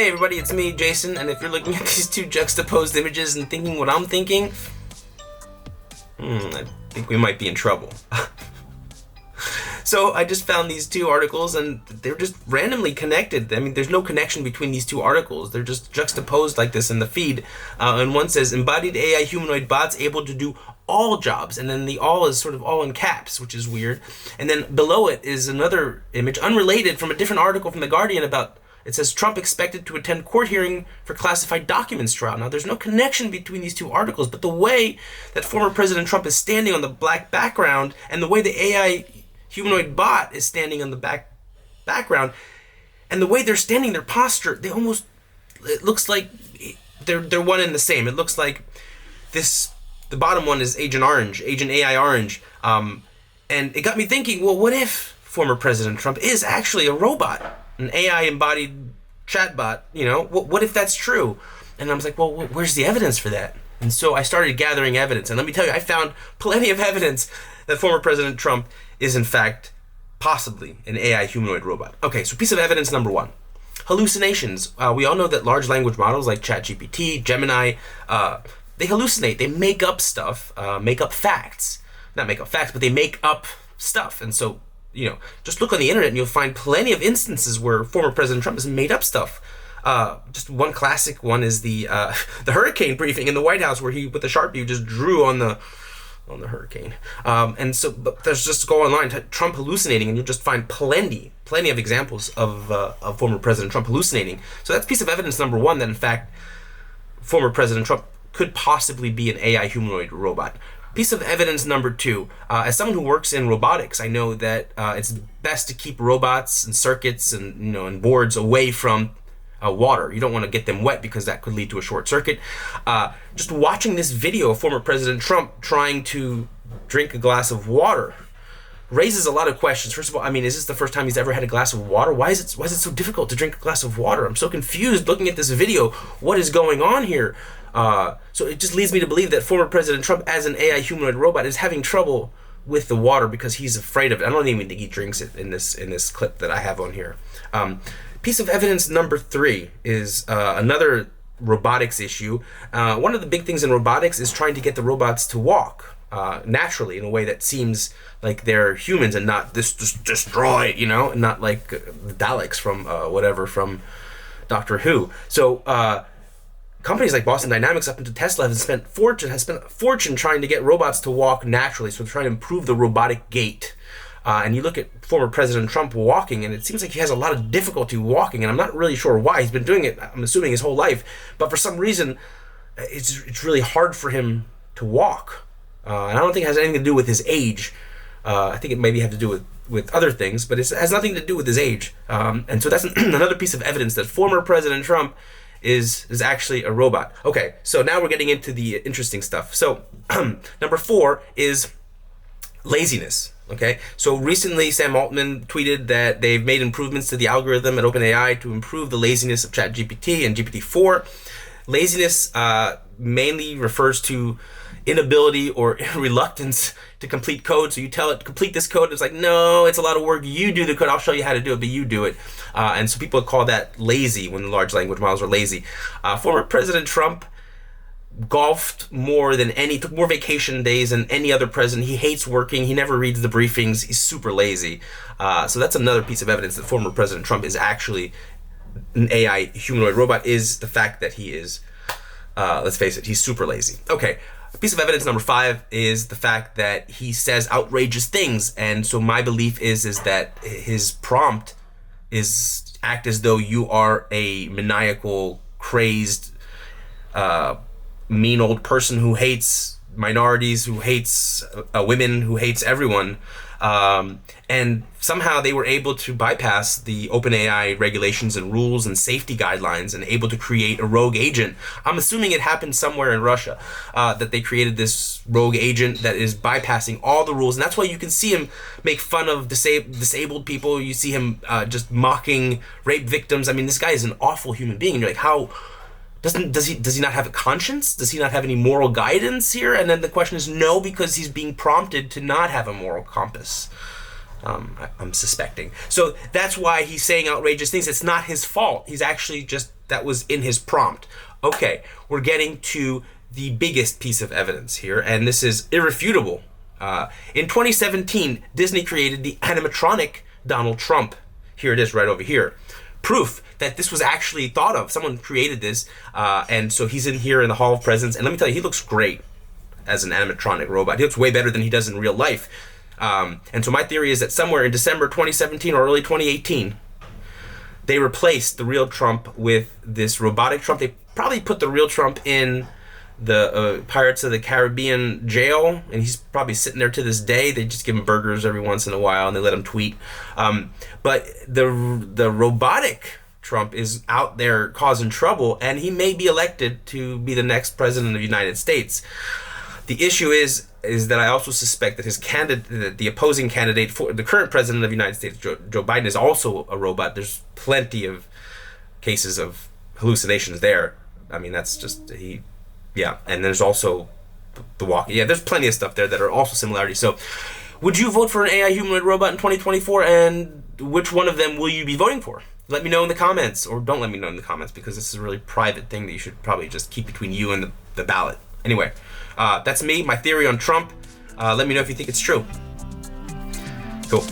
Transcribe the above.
Hey everybody, it's me, Jason, and if you're looking at these two juxtaposed images and thinking what I'm thinking, I think we might be in trouble. So I just found these two articles and they're just randomly connected. I mean, there's no connection between these two articles. They're just juxtaposed like this in the feed. And one says, embodied AI humanoid bots able to do all jobs. And then the all is sort of all in caps, which is weird. And then below it is another image, unrelated, from a different article from The Guardian about, it says, Trump expected to attend court hearing for classified documents trial. Now, there's no connection between these two articles, but the way that former President Trump is standing on the black background and the way the AI humanoid bot is standing on the background, and the way they're standing, their posture, it looks like they're one and the same. It looks like the bottom one is Agent AI Orange. And it got me thinking, well, what if former President Trump is actually a robot, an AI embodied chatbot? What if that's true? And I was like, well, where's the evidence for that? And so I started gathering evidence, and let me tell you, I found plenty of evidence that former President Trump is in fact possibly an AI humanoid robot. Okay, so piece of evidence number one. Hallucinations. We all know that large language models like ChatGPT, Gemini, they hallucinate. They make up stuff, make up facts. Not make up facts, but they make up stuff. And so, just look on the internet and you'll find plenty of instances where former President Trump has made up stuff. Just one classic one is the hurricane briefing in the White House, where he, with the Sharpie, just drew on the hurricane. And so there's just go online, Trump hallucinating, and you'll just find plenty of examples of former President Trump hallucinating. So that's piece of evidence number one, that in fact former President Trump could possibly be an AI humanoid robot. Piece of evidence number two, as someone who works in robotics, I know that it's best to keep robots and circuits and boards away from water. You don't want to get them wet because that could lead to a short circuit. Just watching this video of former President Trump trying to drink a glass of water raises a lot of questions. First of all, is this the first time he's ever had a glass of water? Why is it so difficult to drink a glass of water? I'm so confused looking at this video. What is going on here? So it just leads me to believe that former President Trump, as an AI humanoid robot, is having trouble with the water because he's afraid of it. I don't even think he drinks it in this clip that I have on here. Piece of evidence number three is another robotics issue. One of the big things in robotics is trying to get the robots to walk naturally in a way that seems like they're humans and not destroy, and not like the Daleks from Doctor Who. So companies like Boston Dynamics up into Tesla have spent a fortune trying to get robots to walk naturally. So they're trying to improve the robotic gait. And you look at former President Trump walking, and it seems like he has a lot of difficulty walking, and I'm not really sure why. He's been doing it, I'm assuming, his whole life, but for some reason, it's really hard for him to walk. And I don't think it has anything to do with his age. I think it maybe have to do with other things, but it has nothing to do with his age. And so that's another piece of evidence that former President Trump is actually a robot. Okay, so now we're getting into the interesting stuff. So number four is laziness. Okay, so recently Sam Altman tweeted that they've made improvements to the algorithm at OpenAI to improve the laziness of ChatGPT and GPT-4. Laziness mainly refers to inability or reluctance to complete code. So you tell it to complete this code, it's like, no, it's a lot of work. You do the code. I'll show you how to do it, but you do it. And so people call that lazy when the large language models are lazy. Former President Trump golfed took more vacation days than any other president. He hates working. He never reads the briefings. He's super lazy. So that's another piece of evidence that former President Trump is actually an AI humanoid robot, is the fact that he is, let's face it, he's super lazy. Okay, piece of evidence number five is the fact that he says outrageous things. And so my belief is that his prompt is act as though you are a maniacal, crazed, mean old person who hates minorities, who hates women, who hates everyone. And somehow they were able to bypass the OpenAI regulations and rules and safety guidelines and able to create a rogue agent. I'm assuming it happened somewhere in Russia, that they created this rogue agent that is bypassing all the rules. And that's why you can see him make fun of disabled people. You see him just mocking rape victims. This guy is an awful human being. And you're like, how... Does he not have a conscience? Does he not have any moral guidance here? And then the question is no, because he's being prompted to not have a moral compass. I'm suspecting. So that's why he's saying outrageous things. It's not his fault. He's actually just, that was in his prompt. Okay, we're getting to the biggest piece of evidence here, and this is irrefutable. In 2017, Disney created the animatronic Donald Trump. Here it is right over here. Proof that this was actually thought of. Someone created this, and so he's in here in the Hall of Presidents, and let me tell you, he looks great as an animatronic robot. He looks way better than he does in real life. And so my theory is that somewhere in December 2017 or early 2018, they replaced the real Trump with this robotic Trump. They probably put the real Trump in the Pirates of the Caribbean jail, and he's probably sitting there to this day. They just give him burgers every once in a while, and they let him tweet. But the robotic Trump is out there causing trouble, and he may be elected to be the next president of the United States. The issue is that I also suspect that his candidate, the opposing candidate for the current president of the United States, Joe Biden, is also a robot. There's plenty of cases of hallucinations there. I mean, that's just yeah. And there's also the walking. Yeah, there's plenty of stuff there that are also similarities. So, would you vote for an AI humanoid robot in 2024? And which one of them will you be voting for? Let me know in the comments, or don't let me know in the comments, because this is a really private thing that you should probably just keep between you and the ballot. Anyway, that's me, my theory on Trump. Let me know if you think it's true. Cool.